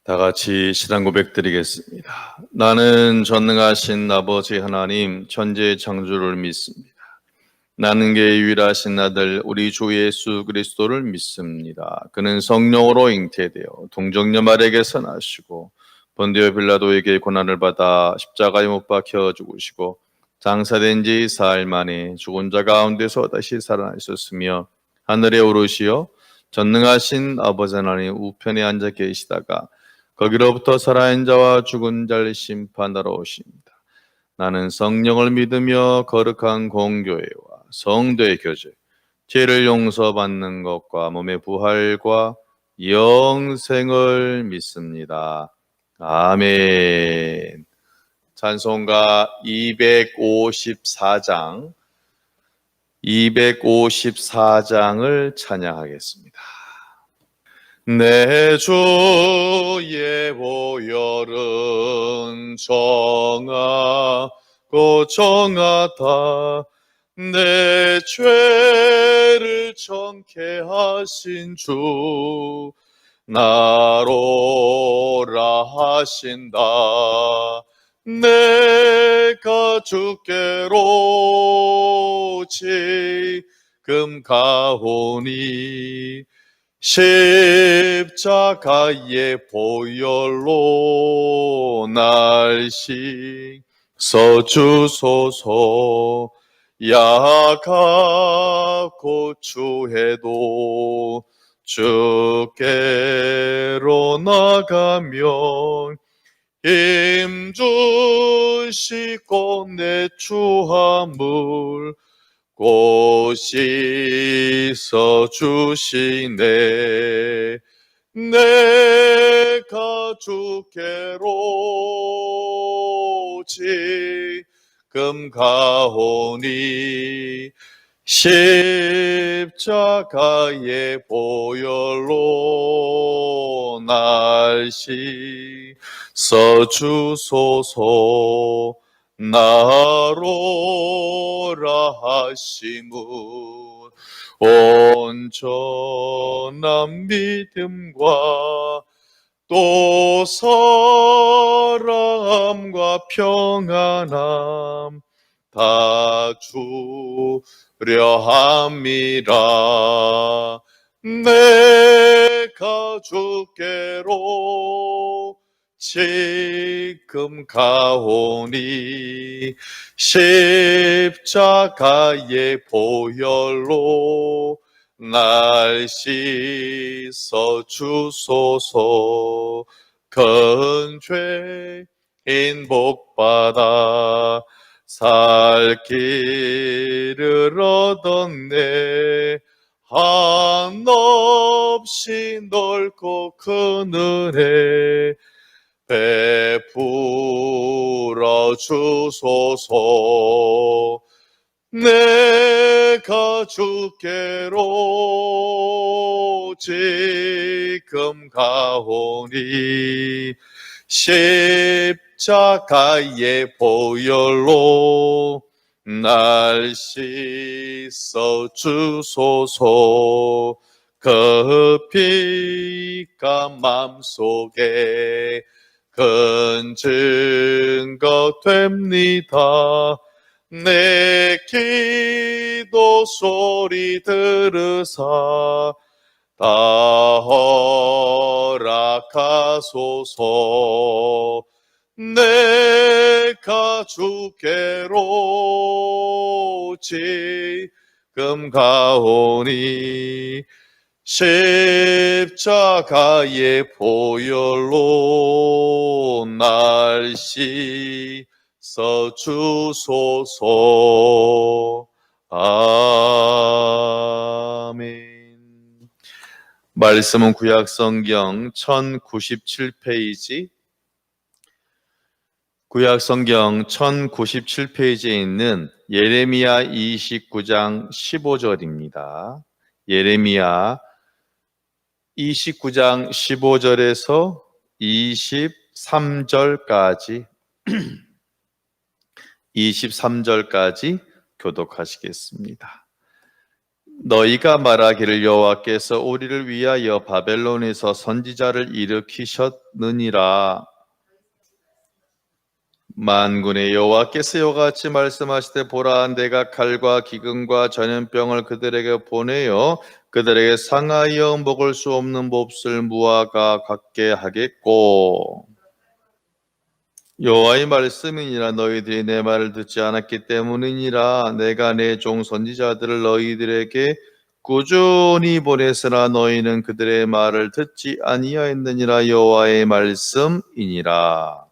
다 같이 신앙 고백드리겠습니다. 나는 전능하신 아버지 하나님 천지의 창조를 믿습니다. 나는 그의 유일하신 아들 우리 주 예수 그리스도를 믿습니다. 그는 성령으로 잉태되어 동정녀 마리아에게서 나시고 본디오 빌라도에게 고난을 받아 십자가에 못 박혀 죽으시고 장사된 지 사흘 만에 죽은 자 가운데서 다시 살아나셨으며 하늘에 오르시어 전능하신 아버지 하나님 우편에 앉아 계시다가 거기로부터 살아있는 자와 죽은 자를 심판하러 오십니다. 나는 성령을 믿으며 거룩한 공교회와 성도의 교제, 죄를 용서받는 것과 몸의 부활과 영생을 믿습니다. 아멘. 찬송가 254장을 찬양하겠습니다. 내 주의 보혈은 정하고 정하다. 내 죄를 정케 하신 주 나로라 하신다. 내가 주께로 지금 가오니 십자가의 보혈로 날 씻어주소서. 약하고 추해도 주께로 나가면 힘 주시고 내 추함을 곧 씻어주시네. 내가 주께로 지금 가오니 십자가의 보혈로 날 씻어주소서. 나로라 하심은 온전한 믿음과 또 사랑과 평안함 다 주려 함이라. 내가 주께로 지금 가오니 십자가의 보혈로 날 씻어주소서. 큰 죄인 복받아 살 길을 얻었네. 한없이 넓고 큰 은혜 베풀어 주소서. 내가 주께로 지금 가오니 십자가의 보혈로 날 씻어주소서. 그 피가 맘속에 큰 증거 됩니다. 내 기도 소리 들으사 다 허락하소서. 내가 주께로 지금 가오니 십자가의 보혈로 날 씻어주소서. 아멘. 말씀은 구약성경 1097페이지, 구약성경 1097페이지에 있는 예레미야 29장 15절입니다. 예레미야 29장 15절에서 23절까지 교독하시겠습니다. 너희가 말하기를 여호와께서 우리를 위하여 바벨론에서 선지자를 일으키셨느니라. 만군의 여호와께서 이와 같이 말씀하시되 보라, 내가 칼과 기근과 전염병을 그들에게 보내어 그들에게 상하여 먹을 수 없는 몹쓸 무화과 같게 하겠고, 여호와의 말씀이니라. 너희들이 내 말을 듣지 않았기 때문이니라. 내가 내 종 선지자들을 너희들에게 꾸준히 보냈으나 너희는 그들의 말을 듣지 아니하였느니라. 여호와의 말씀이니라.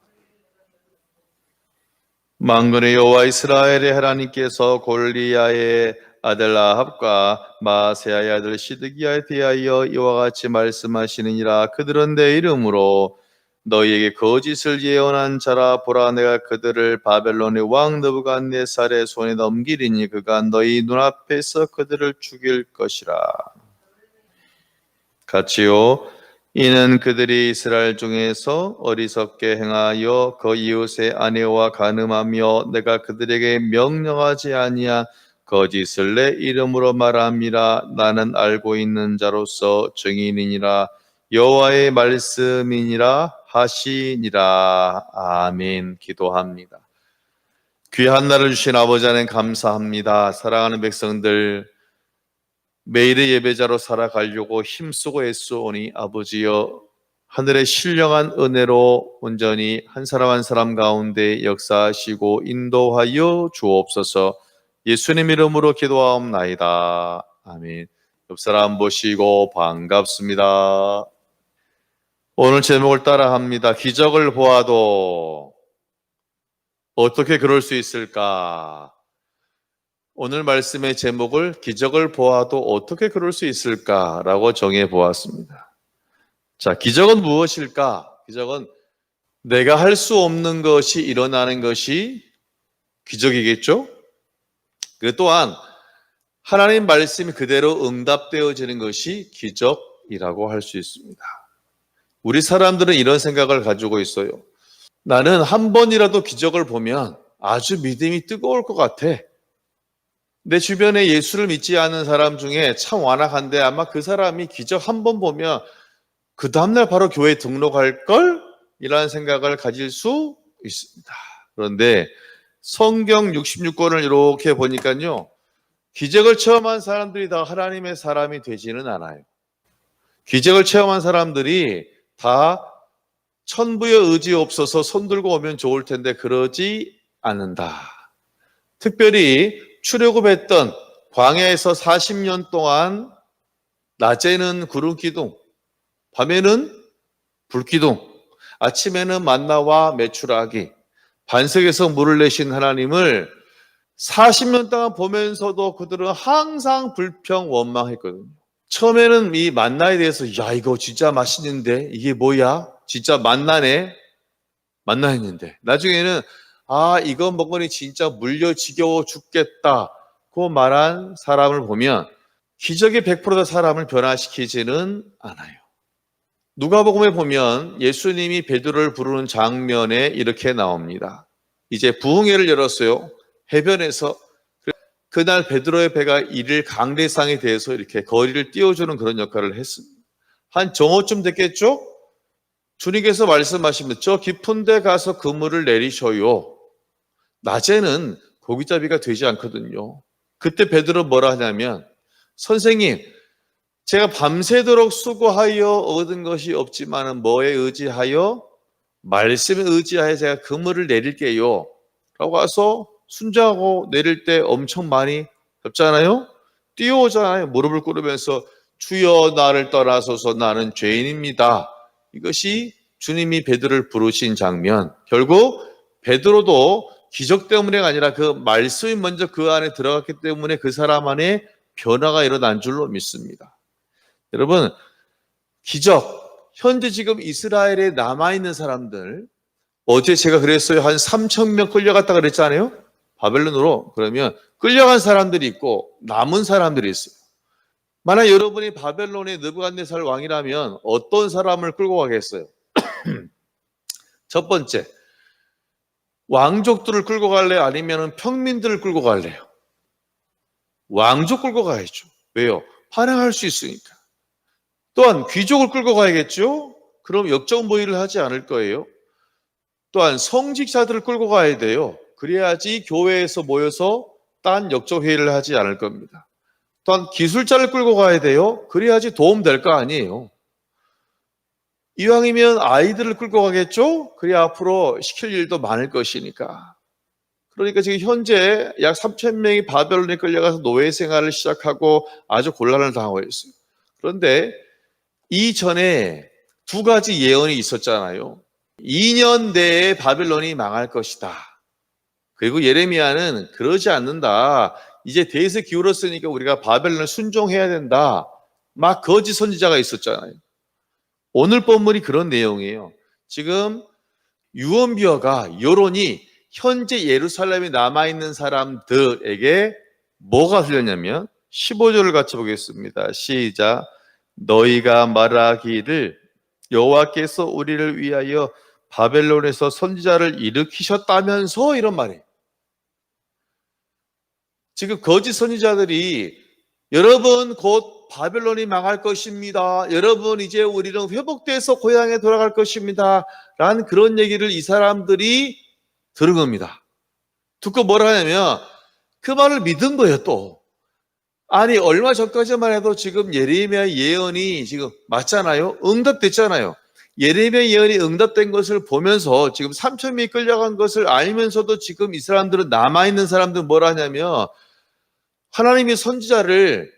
만군의 여호와 이스라엘의 하나님께서 골리야의 아들 아합과 마세야의 아들 시드기야에 대하여 이와 같이 말씀하시느니라. 그들은 내 이름으로 너희에게 거짓을 예언한 자라. 보라, 내가 그들을 바벨론의 왕 느부갓네살의 손에 넘기리니 그가 너희 눈앞에서 그들을 죽일 것이라. 같이요. 이는 그들이 이스라엘 중에서 어리석게 행하여 그 이웃의 아내와 간음하며 내가 그들에게 명령하지 아니한 거짓을 내 이름으로 말함이라. 나는 알고 있는 자로서 증인이니라. 여호와의 말씀이니라 하시니라. 아멘. 기도합니다. 귀한 날을 주신 아버지 하나님 감사합니다. 사랑하는 백성들, 매일의 예배자로 살아가려고 힘쓰고 애쓰오니 아버지여, 하늘의 신령한 은혜로 온전히 한 사람 한 사람 가운데 역사하시고 인도하여 주옵소서. 예수님 이름으로 기도하옵나이다. 아멘. 옆 사람 보시고 반갑습니다. 오늘 제목을 따라합니다. 기적을 보아도 어떻게 그럴 수 있을까? 오늘 말씀의 제목을 기적을 보아도 어떻게 그럴 수 있을까라고 정해 보았습니다. 자, 기적은 무엇일까? 기적은 내가 할 수 없는 것이 일어나는 것이 기적이겠죠? 그 또한 하나님 말씀이 그대로 응답되어지는 것이 기적이라고 할 수 있습니다. 우리 사람들은 이런 생각을 가지고 있어요. 나는 한 번이라도 기적을 보면 아주 믿음이 뜨거울 것 같아. 내 주변에 예수를 믿지 않는 사람 중에 참 완악한데 아마 그 사람이 기적 한 번 보면 그 다음날 바로 교회에 등록할걸? 이라는 생각을 가질 수 있습니다. 그런데 성경 66권을 이렇게 보니까요, 기적을 체험한 사람들이 다 하나님의 사람이 되지는 않아요. 기적을 체험한 사람들이 다 천부의 의지 없어서 손 들고 오면 좋을 텐데 그러지 않는다. 특별히 출애굽했던 광야에서 40년 동안 낮에는 구름 기둥, 밤에는 불 기둥, 아침에는 만나와 메추라기, 반석에서 물을 내신 하나님을 40년 동안 보면서도 그들은 항상 불평 원망했거든요. 처음에는 이 만나에 대해서 야, 이거 진짜 맛있는데 이게 뭐야? 진짜 만나네? 만나 했는데 나중에는 이거 먹으니 진짜 물려 지겨워 죽겠다고 말한 사람을 보면 기적이 100%다 사람을 변화시키지는 않아요. 누가복음에 보면 예수님이 베드로를 부르는 장면에 이렇게 나옵니다. 이제 부흥회를 열었어요. 해변에서. 그날 베드로의 배가 이를 강대상에 대해서 이렇게 거리를 띄워주는 그런 역할을 했습니다. 한 정오쯤 됐겠죠? 주님께서 말씀하십니다. 저 깊은 데 가서 그물을 내리셔요. 낮에는 고기잡이가 되지 않거든요. 그때 베드로 뭐라 하냐면, 선생님, 제가 밤새도록 수고하여 얻은 것이 없지만 뭐에 의지하여? 말씀에 의지하여 제가 그물을 내릴게요. 라고 해서 순종하고 내릴 때 엄청 많이 잡잖아요. 뛰어오잖아요. 무릎을 꿇으면서 주여 나를 떠나소서 나는 죄인입니다. 이것이 주님이 베드로를 부르신 장면. 결국 베드로도 기적 때문에가 아니라 그 말씀이 먼저 그 안에 들어갔기 때문에 그 사람 안에 변화가 일어난 줄로 믿습니다. 여러분, 기적, 현재 지금 이스라엘에 남아있는 사람들, 어제 제가 그랬어요. 한 3,000명 끌려갔다 그랬잖아요. 바벨론으로. 그러면 끌려간 사람들이 있고 남은 사람들이 있어요. 만약 여러분이 바벨론의 느부갓네살 왕이라면 어떤 사람을 끌고 가겠어요? 첫 번째, 왕족들을 끌고 갈래요? 아니면 평민들을 끌고 갈래요? 왕족 끌고 가야죠. 왜요? 반항할 수 있으니까. 또한 귀족을 끌고 가야겠죠? 그럼 역정모의를 하지 않을 거예요. 또한 성직자들을 끌고 가야 돼요. 그래야지 교회에서 모여서 딴 역적회의를 하지 않을 겁니다. 또한 기술자를 끌고 가야 돼요. 그래야지 도움 될 거 아니에요. 이왕이면 아이들을 끌고 가겠죠? 그래야 앞으로 시킬 일도 많을 것이니까. 그러니까 지금 현재 약 3천 명이 바벨론에 끌려가서 노예 생활을 시작하고 아주 곤란을 당하고 있어요. 그런데 이전에 두 가지 예언이 있었잖아요. 2년 내에 바벨론이 망할 것이다. 그리고 예레미야는 그러지 않는다. 이제 대세 기울었으니까 우리가 바벨론을 순종해야 된다. 막 거짓 선지자가 있었잖아요. 오늘 본문이 그런 내용이에요. 지금 유언비어가 여론이 현재 예루살렘에 남아있는 사람들에게 뭐가 들렸냐면 15절을 같이 보겠습니다. 시작. 너희가 말하기를 여호와께서 우리를 위하여 바벨론에서 선지자를 일으키셨다면서 이런 말이에요. 지금 거짓 선지자들이 여러분 곧 바벨론이 망할 것입니다. 여러분 이제 우리는 회복돼서 고향에 돌아갈 것입니다. 라는 그런 얘기를 이 사람들이 들은 겁니다. 듣고 뭐라 하냐면 그 말을 믿은 거예요 또. 아니 얼마 전까지만 해도 지금 예레미야 예언이 지금 맞잖아요. 응답됐잖아요. 예레미야 예언이 응답된 것을 보면서 지금 3천 명이 끌려간 것을 알면서도 지금 이 사람들은 남아있는 사람들은 뭐라 하냐면 하나님이 선지자를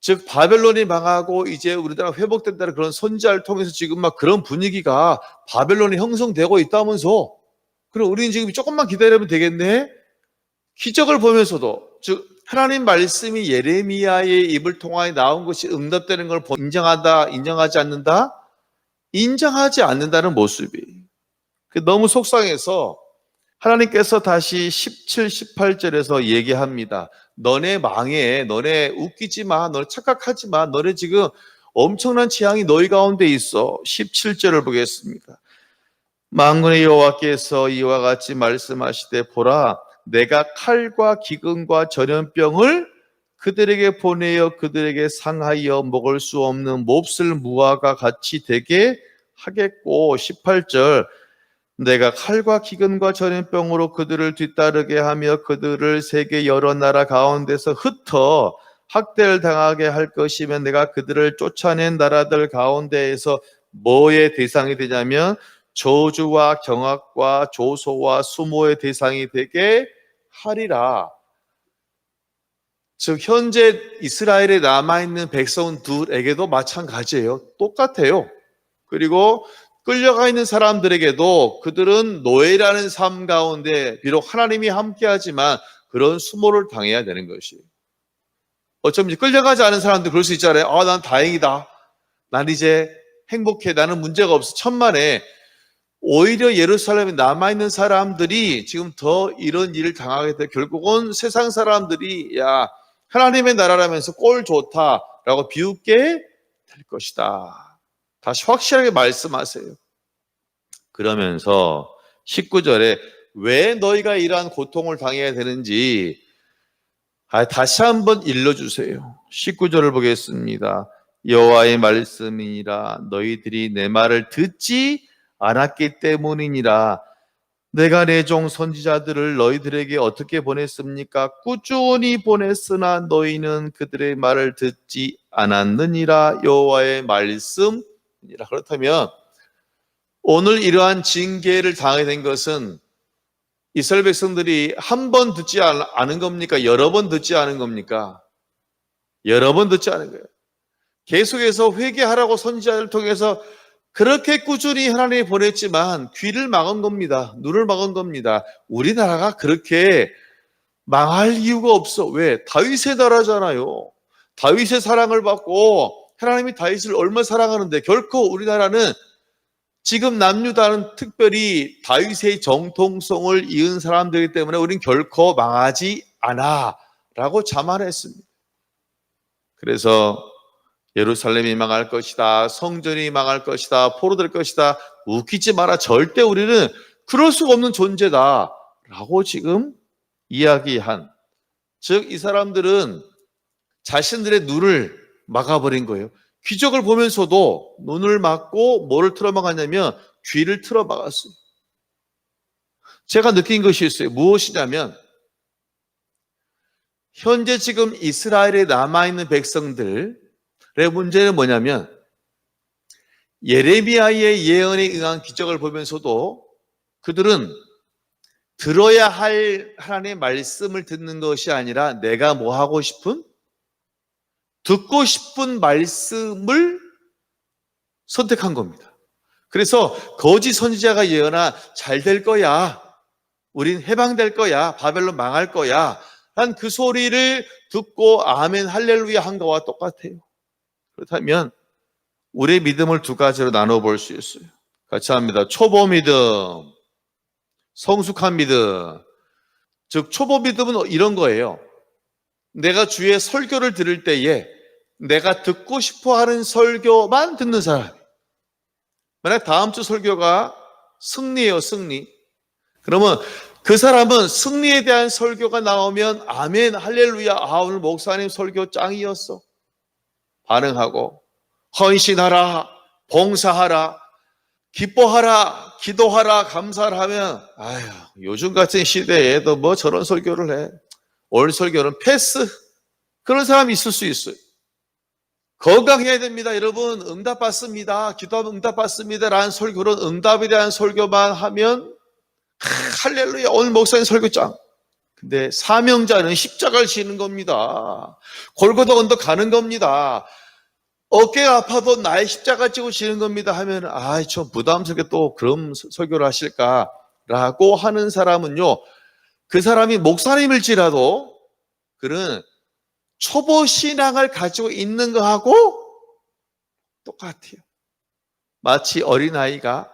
즉 바벨론이 망하고 이제 우리나라 회복된다는 그런 선지자를 통해서 지금 막 그런 분위기가 바벨론이 형성되고 있다면서 그럼 우리는 지금 조금만 기다리면 되겠네? 기적을 보면서도 즉 하나님 말씀이 예레미야의 입을 통하여 나온 것이 응답되는 걸 인정한다, 인정하지 않는다? 인정하지 않는다는 모습이 너무 속상해서 하나님께서 다시 17, 18절에서 얘기합니다. 너네 망해, 너네 웃기지 마, 너네 착각하지 마, 너네 지금 엄청난 재앙이 너희 가운데 있어. 17절을 보겠습니다. 만군의 여호와께서 이와 같이 말씀하시되 보라 내가 칼과 기근과 전염병을 그들에게 보내어 그들에게 상하여 먹을 수 없는 몹쓸 무화과 같이 되게 하겠고 18절 내가 칼과 기근과 전염병으로 그들을 뒤따르게 하며 그들을 세계 여러 나라 가운데서 흩어 학대를 당하게 할 것이면 내가 그들을 쫓아낸 나라들 가운데에서 뭐의 대상이 되냐면 저주와 경악과 조소와 수모의 대상이 되게 하리라. 즉 현재 이스라엘에 남아있는 백성들에게도 마찬가지예요. 똑같아요. 그리고 끌려가 있는 사람들에게도 그들은 노예라는 삶 가운데 비록 하나님이 함께하지만 그런 수모를 당해야 되는 것이에요. 어쩌면 끌려가지 않은 사람들 그럴 수 있잖아요. 난 다행이다. 난 이제 행복해. 나는 문제가 없어. 천만에 오히려 예루살렘에 남아있는 사람들이 지금 더 이런 일을 당하게 돼. 결국은 세상 사람들이 야 하나님의 나라라면서 꼴 좋다라고 비웃게 될 것이다. 다시 확실하게 말씀하세요. 그러면서 19절에 왜 너희가 이러한 고통을 당해야 되는지 다시 한번 일러주세요. 19절을 보겠습니다. 여호와의 말씀이니라 너희들이 내 말을 듣지 않았기 때문이니라. 내가 내 종 선지자들을 너희들에게 어떻게 보냈습니까? 꾸준히 보냈으나 너희는 그들의 말을 듣지 않았느니라. 여호와의 말씀이니라. 그렇다면 오늘 이러한 징계를 당하게 된 것은 이스라엘 백성들이 한 번 듣지 않은 겁니까? 여러 번 듣지 않은 겁니까? 여러 번 듣지 않은 거예요. 계속해서 회개하라고 선지자를 통해서 그렇게 꾸준히 하나님이 보냈지만 귀를 막은 겁니다. 눈을 막은 겁니다. 우리나라가 그렇게 망할 이유가 없어. 왜? 다윗의 나라잖아요. 다윗의 사랑을 받고 하나님이 다윗을 얼마나 사랑하는데 결코 우리나라는 지금 남유다는 특별히 다윗의 정통성을 이은 사람들이기 때문에 우리는 결코 망하지 않아 라고 자만했습니다. 그래서 예루살렘이 망할 것이다. 성전이 망할 것이다. 포로될 것이다. 웃기지 마라. 절대 우리는 그럴 수가 없는 존재다 라고 지금 이야기한 즉 이 사람들은 자신들의 눈을 막아버린 거예요. 기적을 보면서도 눈을 막고 뭐를 틀어막았냐면 귀를 틀어막았어요. 제가 느낀 것이 있어요. 무엇이냐면 현재 지금 이스라엘에 남아있는 백성들의 문제는 뭐냐면 예레미야의 예언에 의한 기적을 보면서도 그들은 들어야 할 하나님의 말씀을 듣는 것이 아니라 내가 뭐 하고 싶은? 듣고 싶은 말씀을 선택한 겁니다. 그래서 거짓 선지자가 예언한 잘 될 거야, 우린 해방될 거야, 바벨론 망할 거야 한 그 소리를 듣고 아멘 할렐루야 한 거와 똑같아요. 그렇다면 우리의 믿음을 두 가지로 나눠볼 수 있어요. 같이 합니다. 초보 믿음, 성숙한 믿음. 즉 초보 믿음은 이런 거예요. 내가 주의 설교를 들을 때에 내가 듣고 싶어하는 설교만 듣는 사람. 만약 다음 주 설교가 승리예요, 승리. 그러면 그 사람은 승리에 대한 설교가 나오면 아멘 할렐루야, 오늘 목사님 설교 짱이었어 반응하고, 헌신하라, 봉사하라, 기뻐하라, 기도하라, 감사를 하면 아휴, 요즘 같은 시대에 너 뭐 저런 설교를 해, 오늘 설교는 패스, 그런 사람이 있을 수 있어요. 건강해야 됩니다 여러분, 응답받습니다, 기도하면 응답받습니다 라는 설교는 응답에 대한 설교만 하면 할렐루야 오늘 목사님 설교 짱. 근데 사명자는 십자가를 지는 겁니다. 골고다 언덕 가는 겁니다. 어깨가 아파도 나의 십자가 지고 지는 겁니다 하면 좀 부담스럽게 또 그런 설교를 하실까라고 하는 사람은요, 그 사람이 목사님일지라도 그는 초보 신앙을 가지고 있는 거하고 똑같아요. 마치 어린아이가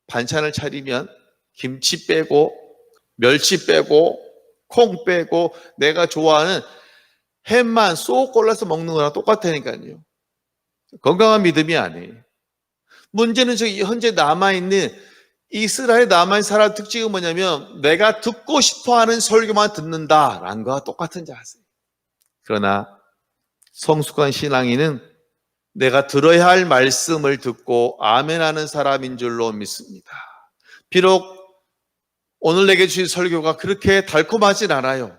반찬을 차리면 김치 빼고 멸치 빼고 콩 빼고 내가 좋아하는 햄만 쏙 골라서 먹는 거랑 똑같다니까요. 건강한 믿음이 아니에요. 문제는 저기 현재 남아있는 이스라엘에 남아있는 사람의 특징은 뭐냐면 내가 듣고 싶어하는 설교만 듣는다라는 거와 똑같은 자세예요. 그러나 성숙한 신앙인은 내가 들어야 할 말씀을 듣고 아멘하는 사람인 줄로 믿습니다. 비록 오늘 내게 주신 설교가 그렇게 달콤하진 않아요.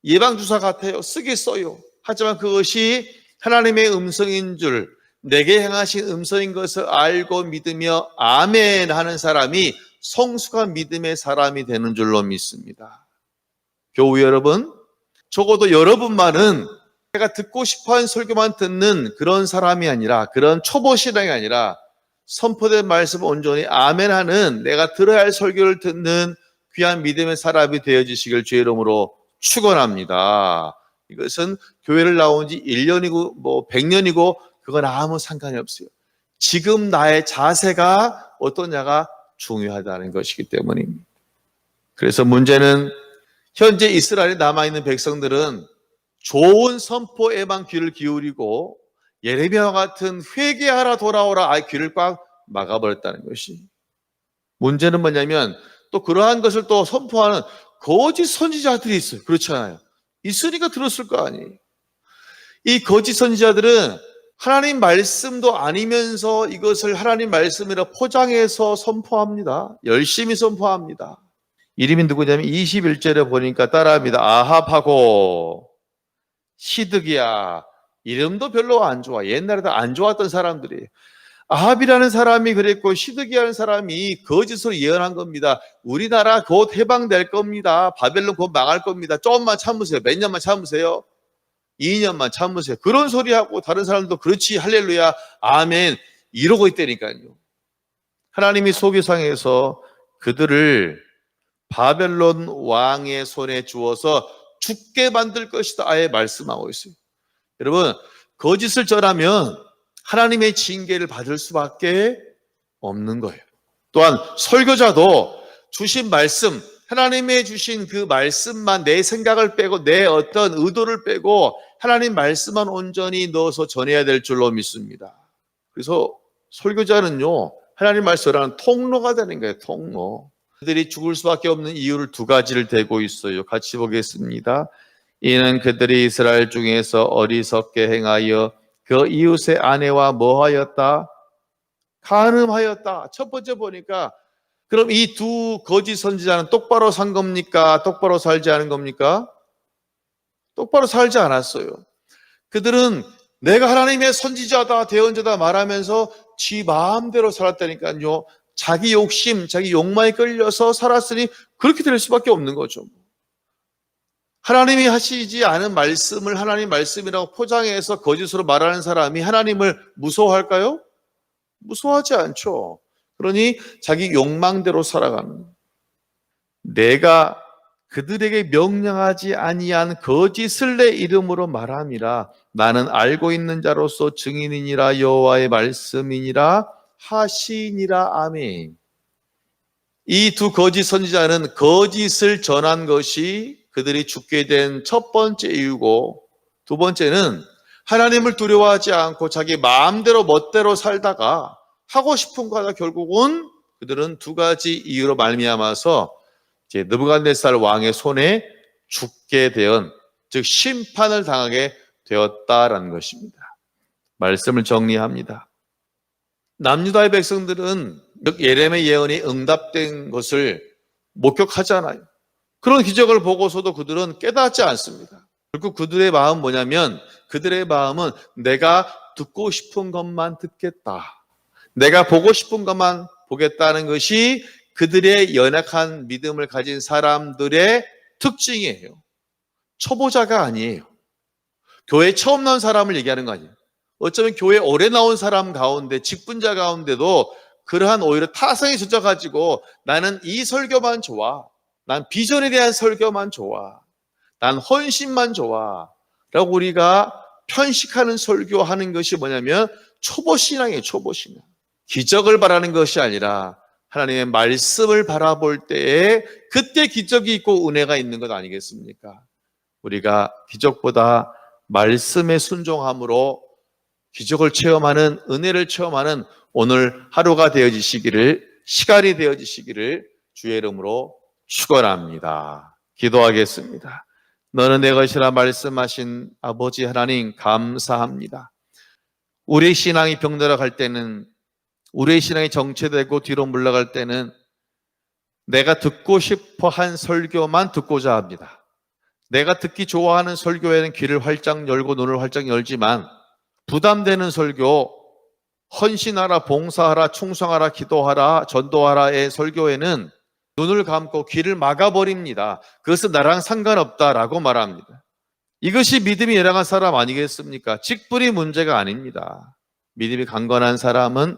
예방주사 같아요. 쓰겠어요. 하지만 그것이 하나님의 음성인 줄, 내게 향하신 음성인 것을 알고 믿으며 아멘 하는 사람이 성숙한 믿음의 사람이 되는 줄로 믿습니다. 교우 여러분, 적어도 여러분만은 내가 듣고 싶어하는 설교만 듣는 그런 사람이 아니라, 그런 초보 신앙이 아니라 선포된 말씀을 온전히 아멘하는, 내가 들어야 할 설교를 듣는 귀한 믿음의 사람이 되어지시길 주의 이름으로 축원합니다. 이것은 교회를 나온 지 1년이고 뭐 100년이고 그건 아무 상관이 없어요. 지금 나의 자세가 어떠냐가 중요하다는 것이기 때문입니다. 그래서 문제는 현재 이스라엘에 남아있는 백성들은 좋은 선포에만 귀를 기울이고 예레미야와 같은 회개하라 돌아오라 귀를 꽉 막아버렸다는 것이. 문제는 뭐냐면 또 그러한 것을 또 선포하는 거짓 선지자들이 있어요. 그렇잖아요. 있으니까 들었을 거 아니에요. 이 거짓 선지자들은 하나님 말씀도 아니면서 이것을 하나님 말씀이라 포장해서 선포합니다. 열심히 선포합니다. 이름이 누구냐면 21절에 보니까 따라합니다. 아합하고 시드기야. 이름도 별로 안 좋아. 옛날에도 안 좋았던 사람들이에요. 아합이라는 사람이 그랬고 시드기야라는 사람이 거짓으로 예언한 겁니다. 우리나라 곧 해방될 겁니다. 바벨론 곧 망할 겁니다. 조금만 참으세요. 몇 년만 참으세요. 2년만 참으세요. 그런 소리하고 다른 사람도 그렇지 할렐루야 아멘 이러고 있다니까요. 하나님이 소개상에서 그들을 바벨론 왕의 손에 주어서 죽게 만들 것이다 아예 말씀하고 있어요. 여러분, 거짓을 전하면 하나님의 징계를 받을 수밖에 없는 거예요. 또한 설교자도 주신 말씀, 하나님의 주신 그 말씀만, 내 생각을 빼고 내 어떤 의도를 빼고 하나님 말씀만 온전히 넣어서 전해야 될 줄로 믿습니다. 그래서 설교자는요, 하나님 말씀을 통로가 되는 거예요. 통로. 그들이 죽을 수밖에 없는 이유를 두 가지를 대고 있어요. 같이 보겠습니다. 이는 그들이 이스라엘 중에서 어리석게 행하여 그 이웃의 아내와 뭐하였다? 간음하였다. 첫 번째 보니까 그럼 이 두 거짓 선지자는 똑바로 산 겁니까? 똑바로 살지 않은 겁니까? 똑바로 살지 않았어요. 그들은 내가 하나님의 선지자다, 대언자다 말하면서 지 마음대로 살았다니까요. 자기 욕심, 자기 욕망에 끌려서 살았으니 그렇게 될 수밖에 없는 거죠. 하나님이 하시지 않은 말씀을 하나님 말씀이라고 포장해서 거짓으로 말하는 사람이 하나님을 무서워할까요? 무서워하지 않죠. 그러니 자기 욕망대로 살아가는 거예요. 내가 그들에게 명령하지 아니한 거짓을 내 이름으로 말함이라. 나는 알고 있는 자로서 증인이니라. 여호와의 말씀이니라 하시니라. 아멘. 이 두 거짓 선지자는 거짓을 전한 것이 그들이 죽게 된 첫 번째 이유고, 두 번째는 하나님을 두려워하지 않고 자기 마음대로 멋대로 살다가 하고 싶은 거 하다 결국은 그들은 두 가지 이유로 말미암아서 이제 느부갓네살 왕의 손에 죽게 된, 즉 심판을 당하게 되었다라는 것입니다. 말씀을 정리합니다. 남유다의 백성들은 예레미야 예언이 응답된 것을 목격하잖아요. 그런 기적을 보고서도 그들은 깨닫지 않습니다. 결국 그들의 마음은 뭐냐면, 그들의 마음은 내가 듣고 싶은 것만 듣겠다, 내가 보고 싶은 것만 보겠다는 것이 그들의 연약한 믿음을 가진 사람들의 특징이에요. 초보자가 아니에요. 교회 처음 나온 사람을 얘기하는 거 아니에요. 어쩌면 교회 오래 나온 사람 가운데, 직분자 가운데도 그러한 오히려 타성이 젖어가지고 나는 이 설교만 좋아, 난 비전에 대한 설교만 좋아, 난 헌신만 좋아 라고 우리가 편식하는 설교하는 것이 뭐냐면 초보신앙이에요. 초보신앙. 기적을 바라는 것이 아니라 하나님의 말씀을 바라볼 때에 그때 기적이 있고 은혜가 있는 것 아니겠습니까? 우리가 기적보다 말씀에 순종함으로 기적을 체험하는, 은혜를 체험하는 오늘 하루가 되어지시기를, 시간이 되어지시기를 주의 이름으로 축원합니다. 기도하겠습니다. 너는 내 것이라 말씀하신 아버지 하나님, 감사합니다. 우리의 신앙이 병들어갈 때는, 우리의 신앙이 정체되고 뒤로 물러갈 때는 내가 듣고 싶어 한 설교만 듣고자 합니다. 내가 듣기 좋아하는 설교에는 귀를 활짝 열고 눈을 활짝 열지만, 부담되는 설교, 헌신하라, 봉사하라, 충성하라, 기도하라, 전도하라의 설교에는 눈을 감고 귀를 막아버립니다. 그것은 나랑 상관없다라고 말합니다. 이것이 믿음이 열악한 사람 아니겠습니까? 직분이 문제가 아닙니다. 믿음이 강건한 사람은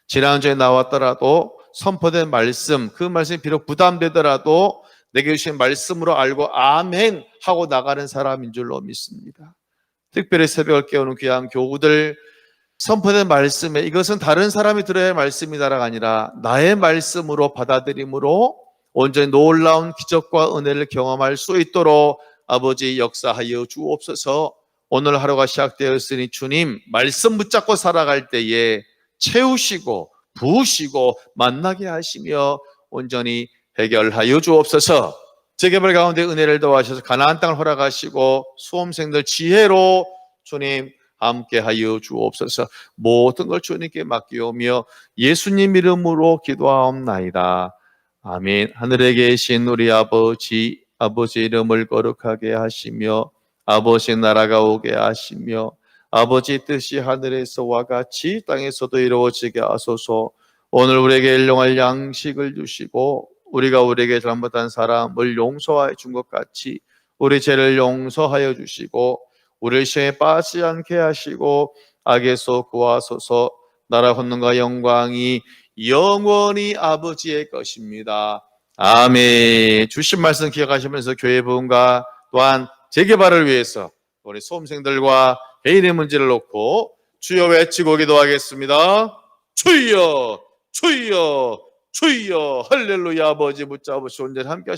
지난주에 나왔더라도 선포된 말씀, 그 말씀이 비록 부담되더라도 내게 주신 말씀으로 알고 아멘 하고 나가는 사람인 줄로 믿습니다. 특별히 새벽을 깨우는 귀한 교우들, 선포된 말씀에 이것은 다른 사람이 들어야 할 말씀이다가 아니라 나의 말씀으로 받아들임으로 온전히 놀라운 기적과 은혜를 경험할 수 있도록 아버지 역사하여 주옵소서. 오늘 하루가 시작되었으니 주님 말씀 붙잡고 살아갈 때에 채우시고 부으시고 만나게 하시며 온전히 해결하여 주옵소서. 재개발 가운데 은혜를 더하셔서 가나안 땅을 허락하시고 수험생들 지혜로 주님 함께하여 주옵소서. 모든 걸 주님께 맡기오며 예수님 이름으로 기도하옵나이다. 아멘. 하늘에 계신 우리 아버지, 아버지 이름을 거룩하게 하시며 아버지 나라가 오게 하시며 아버지 뜻이 하늘에서와 같이 땅에서도 이루어지게 하소서. 오늘 우리에게 일용할 양식을 주시고 우리가 우리에게 잘못한 사람을 용서하여 준 것 같이 우리 죄를 용서하여 주시고 우리를 시험에 빠지지 않게 하시고 악에서 구하소서. 나라 권능과 영광이 영원히 아버지의 것입니다. 아멘. 주신 말씀 기억하시면서 교회 부흥과 또한 재개발을 위해서 우리 수험생들과 개인의 문제를 놓고 주여 외치고 기도하겠습니다. 주여 주여 주여 할렐루야. 아버지 붙잡으시고 온전히 함께